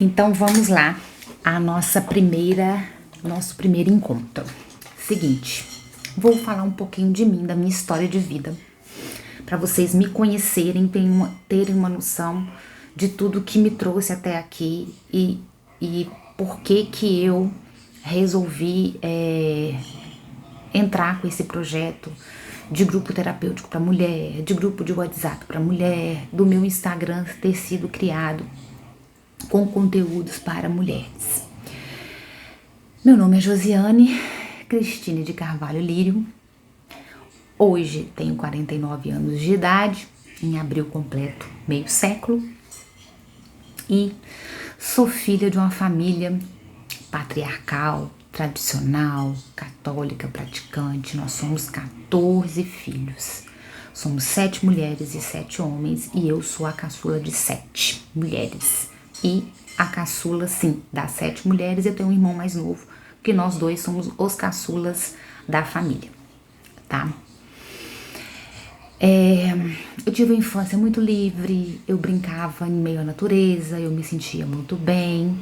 Então vamos lá, nosso primeiro encontro. Seguinte, vou falar um pouquinho de mim, da minha história de vida, para vocês me conhecerem, terem uma noção de tudo que me trouxe até aqui e por que eu resolvi entrar com esse projeto de grupo terapêutico para mulher, de grupo de WhatsApp para mulher, do meu Instagram ter sido criado com conteúdos para mulheres. Meu nome é Josiane Cristine de Carvalho Lírio. Hoje tenho 49 anos de idade, em abril completo meio século, e sou filha de uma família patriarcal, tradicional, católica, praticante. Nós somos 14 filhos. Somos 7 mulheres e 7 homens, e eu sou a caçula de 7 mulheres. E a caçula, sim, das 7 mulheres, eu tenho um irmão mais novo, que nós dois somos os caçulas da família, tá? Eu tive uma infância muito livre, eu brincava em meio à natureza, eu me sentia muito bem,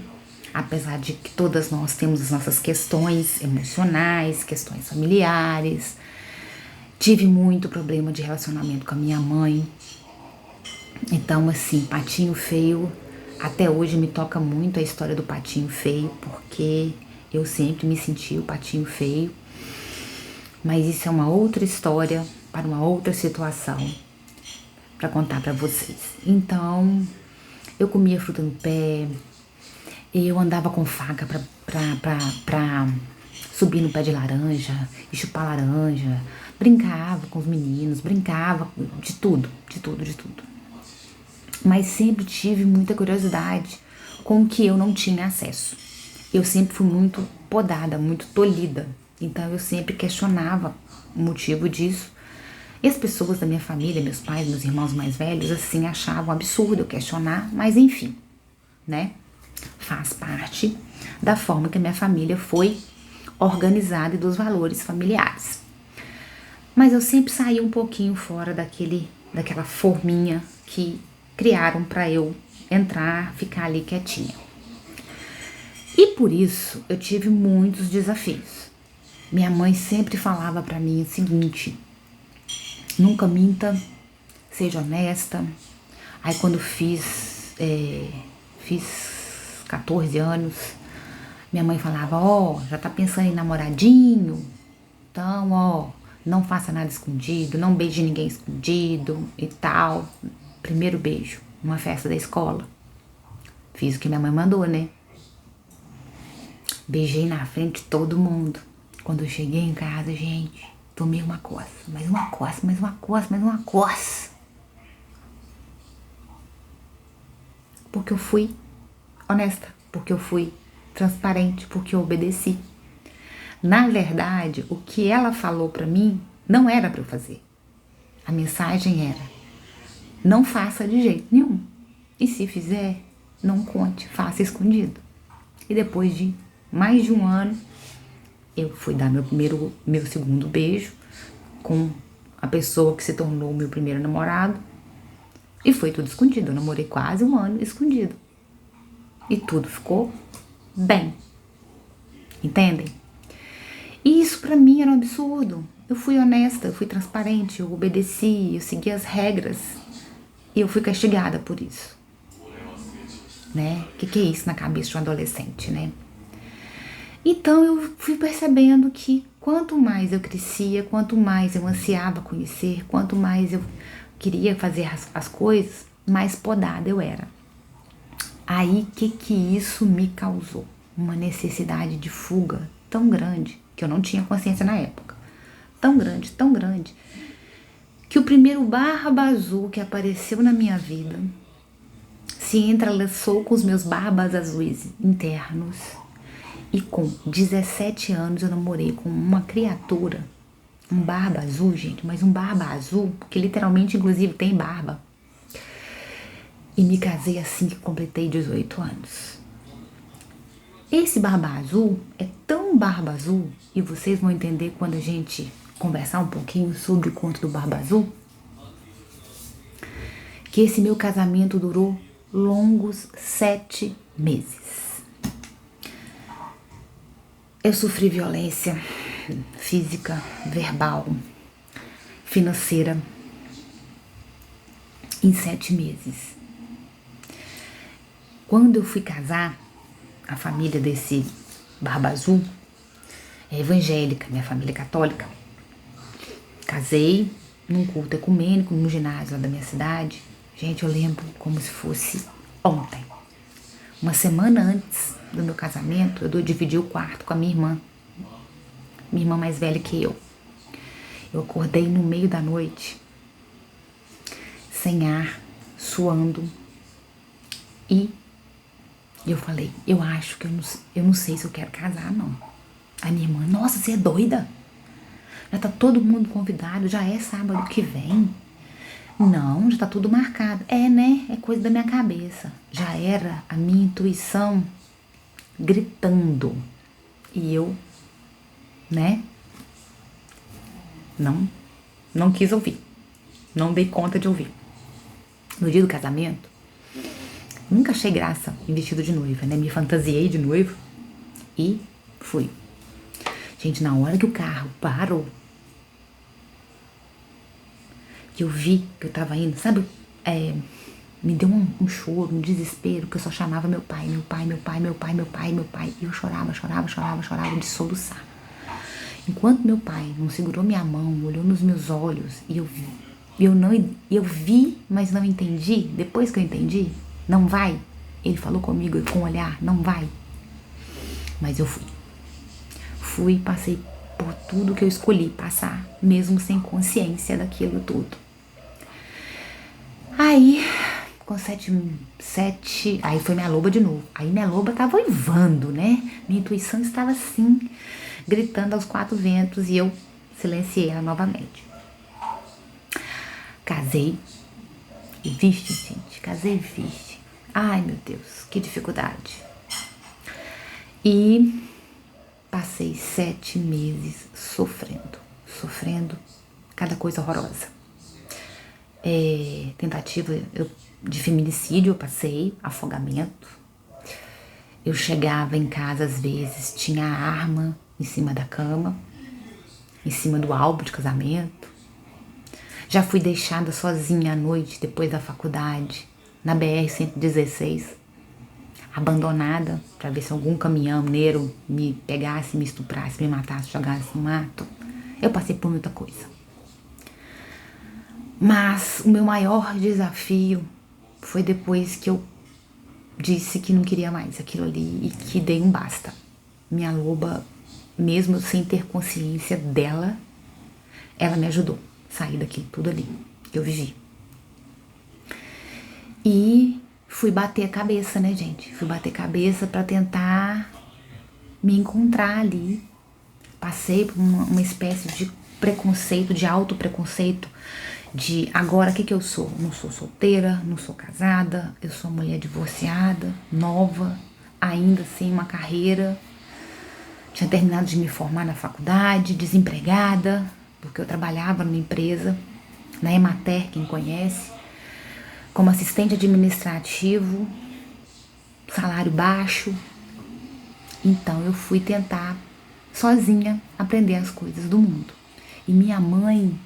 apesar de que todas nós temos as nossas questões emocionais, questões familiares. Tive muito problema de relacionamento com a minha mãe. Então, assim, patinho feio, até hoje me toca muito a história do patinho feio, porque eu sempre me senti o patinho feio. Mas isso é uma outra história, para uma outra situação, para contar para vocês. Então, eu comia fruta no pé, eu andava com faca pra subir no pé de laranja e chupar laranja, brincava com os meninos, brincava de tudo. Mas sempre tive muita curiosidade com o que eu não tinha acesso. Eu sempre fui muito podada, muito tolhida. Então eu sempre questionava o motivo disso. E as pessoas da minha família, meus pais, meus irmãos mais velhos, assim, achavam absurdo eu questionar. Mas enfim, né? Faz parte da forma que a minha família foi organizada e dos valores familiares. Mas eu sempre saí um pouquinho fora daquela forminha que criaram para eu entrar, ficar ali quietinha. E por isso eu tive muitos desafios. Minha mãe sempre falava para mim o seguinte: nunca minta, seja honesta. Aí quando fiz 14 anos, minha mãe falava: já tá pensando em namoradinho? Então, não faça nada escondido, não beije ninguém escondido e tal. Primeiro beijo, uma festa da escola. Fiz o que minha mãe mandou, né? Beijei na frente de todo mundo. Quando eu cheguei em casa, gente, tomei uma coça, mais uma coça, mais uma coça, mais uma coça. Porque eu fui honesta, porque eu fui transparente, porque eu obedeci. Na verdade, o que ela falou pra mim não era pra eu fazer. A mensagem era: não faça de jeito nenhum. E se fizer, não conte, faça escondido. E depois de mais de um ano, eu fui dar meu segundo beijo com a pessoa que se tornou meu primeiro namorado. E foi tudo escondido. Eu namorei quase um ano escondido. E tudo ficou bem. Entendem? E isso pra mim era um absurdo. Eu fui honesta, eu fui transparente, eu obedeci, eu segui as regras. E eu fui castigada por isso, né? O que é isso na cabeça de um adolescente, né? Então eu fui percebendo que quanto mais eu crescia, quanto mais eu ansiava conhecer, quanto mais eu queria fazer as coisas, mais podada eu era. Aí que isso me causou? Uma necessidade de fuga tão grande, que eu não tinha consciência na época. Tão grande, que o primeiro barba azul que apareceu na minha vida se entrelaçou com os meus barbas azuis internos. E com 17 anos eu namorei com uma criatura, um barba azul, gente, mas um barba azul, que literalmente, inclusive, tem barba. E me casei assim que completei 18 anos. Esse barba azul é tão barba azul, e vocês vão entender quando a gente conversar um pouquinho sobre o conto do Barba Azul, que esse meu casamento durou longos 7 meses. Eu sofri violência física, verbal, financeira em 7 meses. Quando eu fui casar, a família desse Barba Azul é evangélica, minha família é católica. Casei num culto ecumênico, num ginásio lá da minha cidade. Gente, eu lembro como se fosse ontem. Uma semana antes do meu casamento, eu dividi o quarto com a minha irmã mais velha que eu. Eu acordei no meio da noite, sem ar, suando, e eu falei, eu acho que eu não sei se eu quero casar, não. A minha irmã, nossa, você é doida? Já tá todo mundo convidado, já é sábado que vem. Não, já tá tudo marcado. É, né? É coisa da minha cabeça. Já era a minha intuição gritando. E eu, né? Não quis ouvir. Não dei conta de ouvir. No dia do casamento, nunca achei graça em vestido de noiva, né? Me fantasiei de noivo e fui. Gente, na hora que o carro parou, que eu vi que eu tava indo, sabe? Me deu um choro, um desespero, que eu só chamava meu pai. E eu chorava de soluçar. Enquanto meu pai não segurou minha mão, olhou nos meus olhos e eu vi, mas não entendi. Depois que eu entendi, não vai. Ele falou comigo com o olhar, não vai. Mas eu fui. Fui, passei por tudo que eu escolhi passar, mesmo sem consciência daquilo tudo. Aí, com 7, aí foi minha loba de novo. Aí minha loba tava uivando, né? Minha intuição estava assim, gritando aos 4 ventos, e eu silenciei ela novamente. Casei e viste, gente, casei e viste. Ai, meu Deus, que dificuldade. E passei 7 meses sofrendo cada coisa horrorosa. Tentativa de feminicídio eu passei, afogamento. Eu chegava em casa às vezes, tinha a arma em cima da cama, em cima do álbum de casamento. Já fui deixada sozinha à noite depois da faculdade, na BR-116, abandonada, para ver se algum caminhoneiro me pegasse, me estuprasse, me matasse, jogasse no mato. Eu passei por muita coisa. Mas o meu maior desafio foi depois que eu disse que não queria mais aquilo ali e que dei um basta. Minha loba, mesmo sem ter consciência dela, ela me ajudou a sair daquilo tudo ali que eu vivi. E fui bater a cabeça, né, gente? Fui bater a cabeça para tentar me encontrar ali. Passei por uma espécie de preconceito, de autopreconceito, de agora o que eu sou? Não sou solteira, não sou casada, eu sou mulher divorciada, nova, ainda sem uma carreira. Tinha terminado de me formar na faculdade, desempregada, porque eu trabalhava numa empresa, na Emater, quem conhece, como assistente administrativo, salário baixo. Então eu fui tentar sozinha aprender as coisas do mundo. E minha mãe,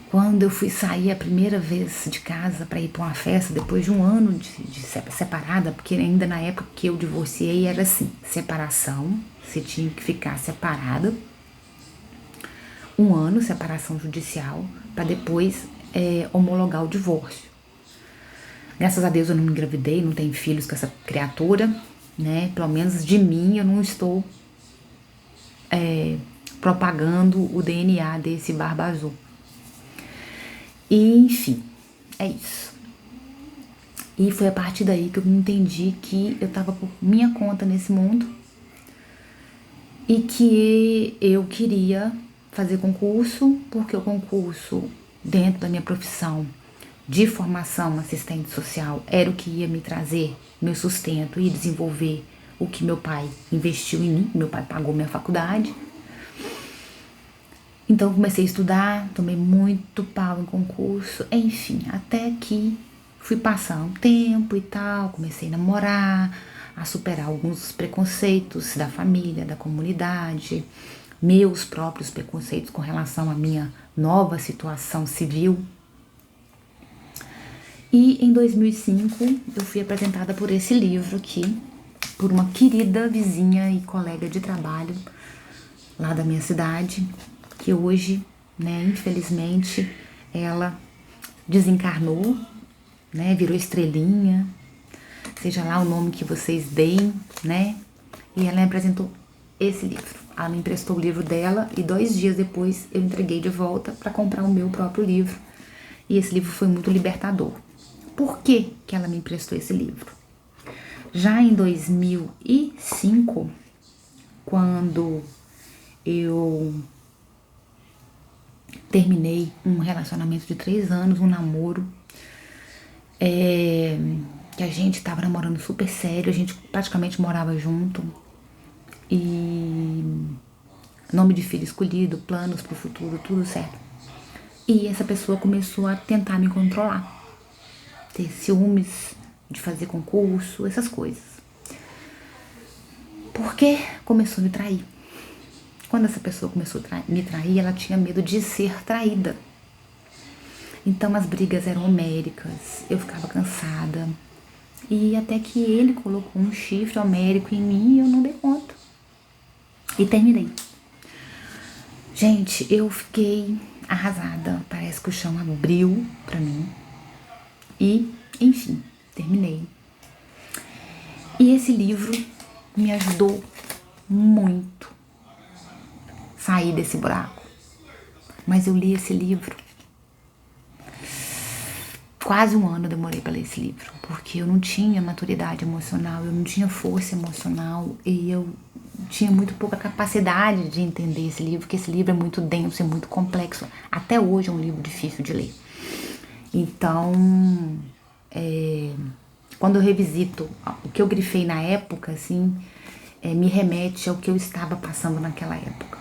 quando eu fui sair a primeira vez de casa para ir para uma festa, depois de um ano de separada, porque ainda na época que eu divorciei era assim, separação, você tinha que ficar separada, 1 ano, separação judicial, para depois homologar o divórcio. Graças a Deus eu não me engravidei, não tenho filhos com essa criatura, né? Pelo menos de mim eu não estou propagando o DNA desse Barba Azul. E, enfim, é isso. E foi a partir daí que eu entendi que eu estava por minha conta nesse mundo e que eu queria fazer concurso, porque o concurso, dentro da minha profissão de formação assistente social, era o que ia me trazer meu sustento e desenvolver o que meu pai investiu em mim. Meu pai pagou minha faculdade. Então comecei a estudar, tomei muito pau em concurso, enfim, até que fui passando um tempo e tal, comecei a namorar, a superar alguns preconceitos da família, da comunidade, meus próprios preconceitos com relação à minha nova situação civil. E em 2005 eu fui apresentada por esse livro aqui, por uma querida vizinha e colega de trabalho lá da minha cidade, que hoje, né, infelizmente, ela desencarnou, né, virou estrelinha, seja lá o nome que vocês deem, né, e ela me apresentou esse livro. Ela me emprestou o livro dela e 2 dias depois eu entreguei de volta para comprar o meu próprio livro. E esse livro foi muito libertador. Por que que ela me emprestou esse livro? Já em 2005, quando eu terminei um relacionamento de 3 anos, um namoro, que a gente tava namorando super sério, a gente praticamente morava junto, e nome de filho escolhido, planos pro futuro, tudo certo. E essa pessoa começou a tentar me controlar, ter ciúmes de fazer concurso, essas coisas. Porque começou a me trair. Quando essa pessoa começou a me trair, ela tinha medo de ser traída. Então as brigas eram homéricas, eu ficava cansada. E até que ele colocou um chifre homérico em mim e eu não dei conta. E terminei. Gente, eu fiquei arrasada. Parece que o chão abriu pra mim. E, enfim, terminei. E esse livro me ajudou muito a sair desse buraco. Mas eu li esse livro. Quase 1 ano eu demorei para ler esse livro, porque eu não tinha maturidade emocional, eu não tinha força emocional e eu tinha muito pouca capacidade de entender esse livro, porque esse livro é muito denso, é muito complexo. Até hoje é um livro difícil de ler. Então, quando eu revisito o que eu grifei na época, assim, me remete ao que eu estava passando naquela época.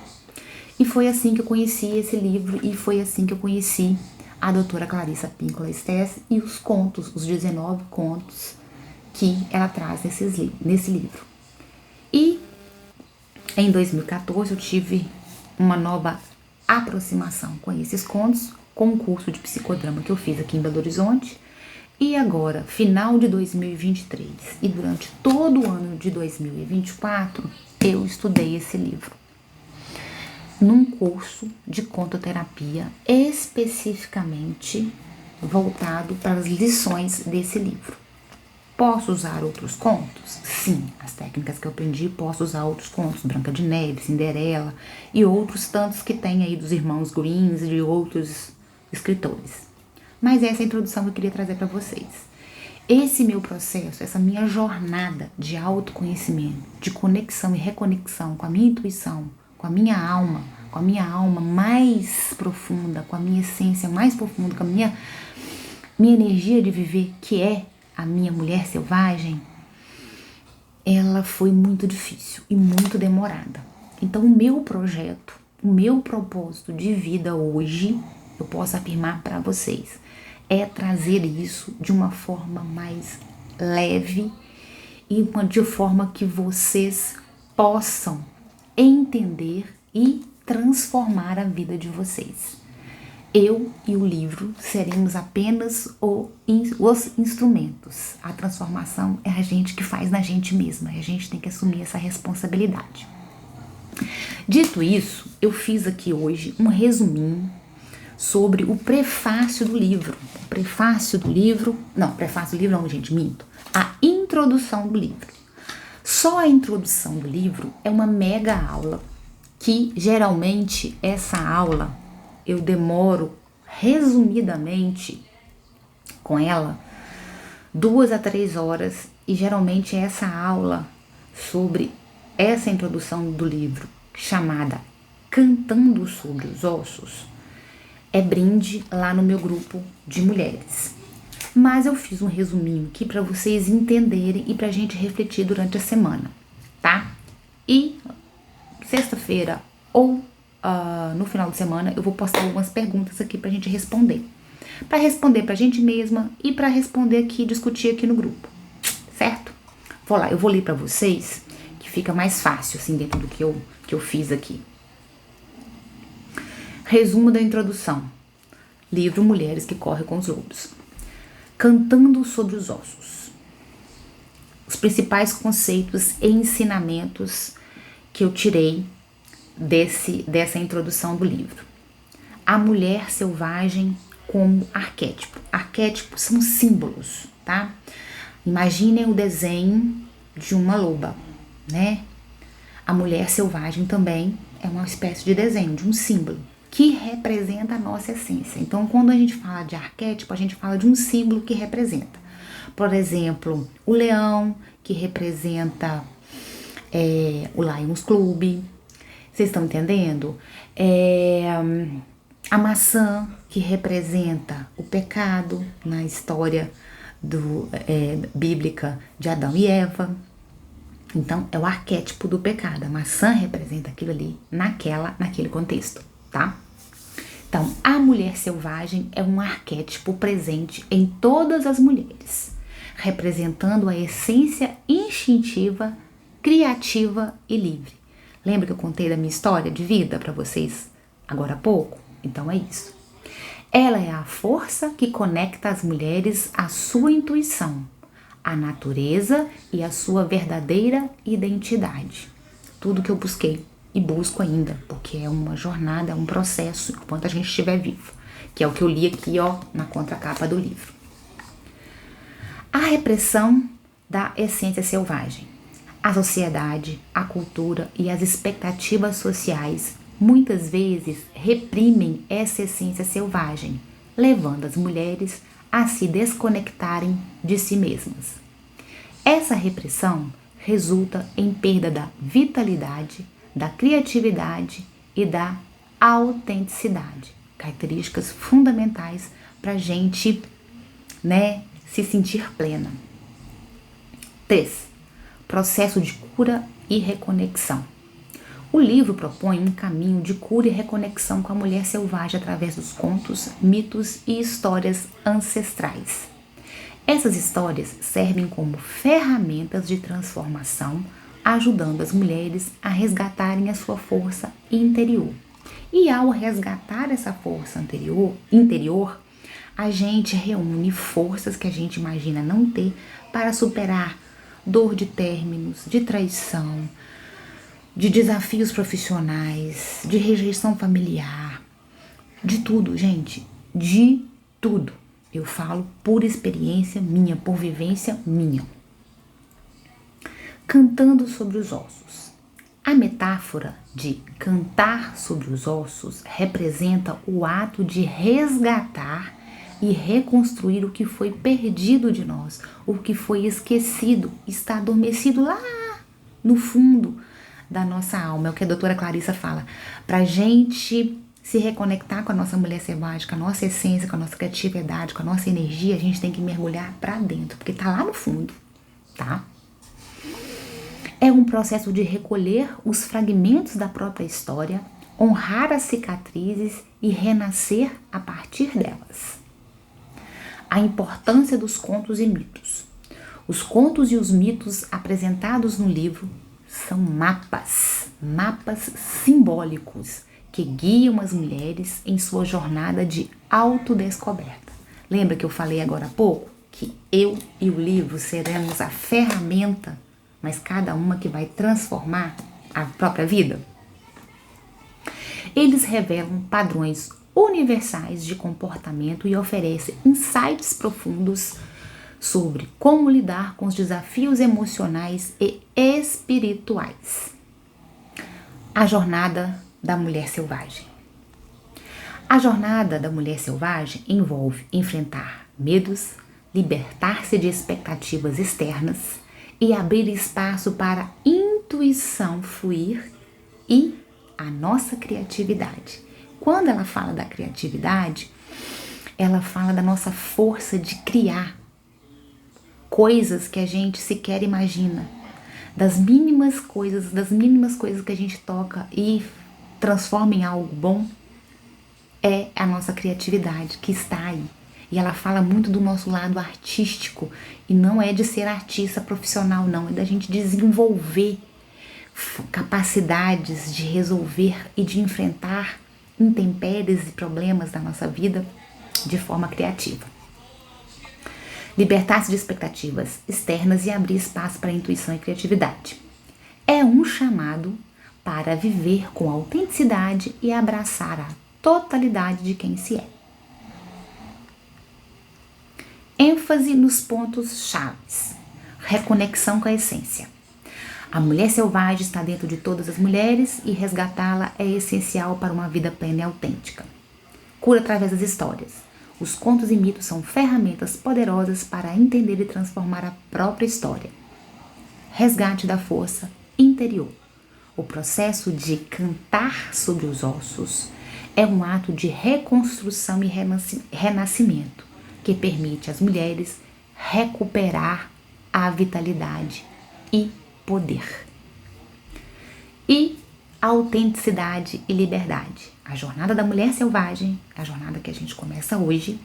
E foi assim que eu conheci esse livro e foi assim que eu conheci a doutora Clarissa Pinkola Estés e os contos, os 19 contos que ela traz nesse livro. E em 2014 eu tive uma nova aproximação com esses contos, com um curso de psicodrama que eu fiz aqui em Belo Horizonte. E agora, final de 2023 e durante todo o ano de 2024, eu estudei esse livro num curso de contoterapia especificamente voltado para as lições desse livro. Posso usar outros contos? Sim, as técnicas que eu aprendi, posso usar outros contos, Branca de Neve, Cinderela e outros tantos que tem aí dos irmãos Greens e de outros escritores. Mas essa é a introdução que eu queria trazer para vocês. Esse meu processo, essa minha jornada de autoconhecimento, de conexão e reconexão com a minha intuição, com a minha alma mais profunda, com a minha essência mais profunda, com a minha energia de viver, que é a minha mulher selvagem, ela foi muito difícil e muito demorada. Então o meu projeto, o meu propósito de vida hoje, eu posso afirmar para vocês, é trazer isso de uma forma mais leve e de forma que vocês possam entender e transformar a vida de vocês. Eu e o livro seremos apenas os instrumentos. A transformação é a gente que faz na gente mesma, e a gente tem que assumir essa responsabilidade. Dito isso, eu fiz aqui hoje um resuminho sobre o prefácio do livro. Prefácio do livro não, gente, minto. A introdução do livro. Só a introdução do livro é uma mega aula, que geralmente essa aula eu demoro resumidamente com ela 2 a 3 horas, e geralmente essa aula sobre essa introdução do livro, chamada Cantando sobre os Ossos, é brinde lá no meu grupo de mulheres. Mas eu fiz um resuminho aqui para vocês entenderem e pra gente refletir durante a semana, tá? E sexta-feira ou no final de semana eu vou postar algumas perguntas aqui pra gente responder. para responder pra gente mesma e para responder aqui, discutir aqui no grupo, certo? Vou lá, eu vou ler para vocês, que fica mais fácil, assim, dentro do que eu fiz aqui. Resumo da introdução. Livro Mulheres que Correm com os Lobos. Cantando sobre os ossos. Os principais conceitos e ensinamentos que eu tirei dessa introdução do livro. A mulher selvagem como arquétipo. Arquétipos são símbolos, tá? Imaginem o desenho de uma loba, né? A mulher selvagem também é uma espécie de desenho, de um símbolo, que representa a nossa essência. Então, quando a gente fala de arquétipo, a gente fala de um símbolo que representa. Por exemplo, o leão, que representa o Lions Club. Vocês estão entendendo? A maçã, que representa o pecado na história bíblica de Adão e Eva. Então, é o arquétipo do pecado. A maçã representa aquilo ali naquele contexto, tá? Então, a mulher selvagem é um arquétipo presente em todas as mulheres, representando a essência instintiva, criativa e livre. Lembra que eu contei da minha história de vida para vocês agora há pouco? Então é isso. Ela é a força que conecta as mulheres à sua intuição, à natureza e à sua verdadeira identidade. Tudo que eu busquei e busco ainda, porque é uma jornada, é um processo enquanto a gente estiver vivo, que é o que eu li aqui, ó, na contracapa do livro. A repressão da essência selvagem. A sociedade, a cultura e as expectativas sociais muitas vezes reprimem essa essência selvagem, levando as mulheres a se desconectarem de si mesmas. Essa repressão resulta em perda da vitalidade, da criatividade e da autenticidade, características fundamentais para a gente, se sentir plena. 3. Processo de cura e reconexão. O livro propõe um caminho de cura e reconexão com a mulher selvagem através dos contos, mitos e histórias ancestrais. Essas histórias servem como ferramentas de transformação, ajudando as mulheres a resgatarem a sua força interior. E ao resgatar essa força interior, a gente reúne forças que a gente imagina não ter para superar dor de términos, de traição, de desafios profissionais, de rejeição familiar, de tudo, gente, de tudo. Eu falo por experiência minha, por vivência minha. Cantando sobre os ossos. A metáfora de cantar sobre os ossos representa o ato de resgatar e reconstruir o que foi perdido de nós, o que foi esquecido, está adormecido lá no fundo da nossa alma. É o que a doutora Clarissa fala. Pra gente se reconectar com a nossa mulher selvagem, com a nossa essência, com a nossa criatividade, com a nossa energia, a gente tem que mergulhar pra dentro, porque tá lá no fundo, tá? É um processo de recolher os fragmentos da própria história, honrar as cicatrizes e renascer a partir delas. A importância dos contos e mitos. Os contos e os mitos apresentados no livro são mapas simbólicos que guiam as mulheres em sua jornada de autodescoberta. Lembra que eu falei agora há pouco que eu e o livro seremos a ferramenta, mas cada uma que vai transformar a própria vida? Eles revelam padrões universais de comportamento e oferecem insights profundos sobre como lidar com os desafios emocionais e espirituais. A jornada da mulher selvagem. A jornada da mulher selvagem envolve enfrentar medos, libertar-se de expectativas externas e abrir espaço para a intuição fluir e a nossa criatividade. Quando ela fala da criatividade, ela fala da nossa força de criar coisas que a gente sequer imagina, das mínimas coisas que a gente toca e transforma em algo bom. é a nossa criatividade que está aí. E ela fala muito do nosso lado artístico. E não é de ser artista profissional, não. É da gente desenvolver capacidades de resolver e de enfrentar intempéries e problemas da nossa vida de forma criativa. Libertar-se de expectativas externas e abrir espaço para a intuição e criatividade. É um chamado para viver com autenticidade e abraçar a totalidade de quem se é. ênfase nos pontos chaves. Reconexão com a essência. A mulher selvagem está dentro de todas as mulheres e resgatá-la é essencial para uma vida plena e autêntica. Cura através das histórias. Os contos e mitos são ferramentas poderosas para entender e transformar a própria história. Resgate da força interior. O processo de cantar sobre os ossos é um ato de reconstrução e renascimento que permite às mulheres recuperar a vitalidade e poder. E autenticidade e liberdade. A jornada da mulher selvagem, a jornada que a gente começa hoje,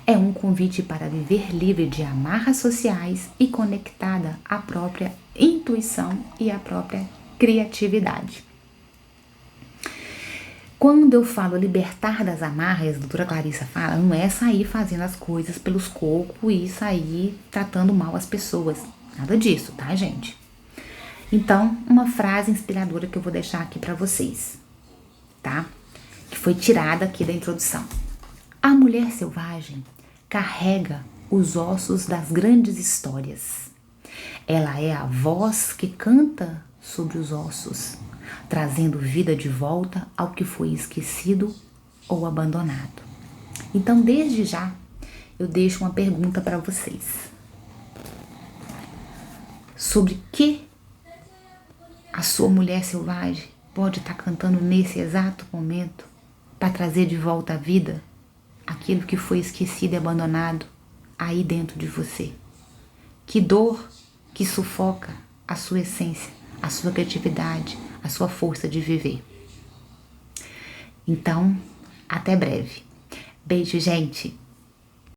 é um convite para viver livre de amarras sociais e conectada à própria intuição e à própria criatividade. Quando eu falo libertar das amarras, a doutora Clarissa fala, não é sair fazendo as coisas pelos cocos e sair tratando mal as pessoas. Nada disso, tá, gente? Então, uma frase inspiradora que eu vou deixar aqui para vocês, tá? Que foi tirada aqui da introdução. A mulher selvagem carrega os ossos das grandes histórias. Ela é a voz que canta sobre os ossos, trazendo vida de volta ao que foi esquecido ou abandonado. Então, desde já, eu deixo uma pergunta para vocês. Sobre que a sua mulher selvagem pode estar cantando nesse exato momento para trazer de volta à vida aquilo que foi esquecido e abandonado aí dentro de você? Que dor que sufoca a sua essência, a sua criatividade, a sua força de viver. Então, até breve. Beijo, gente!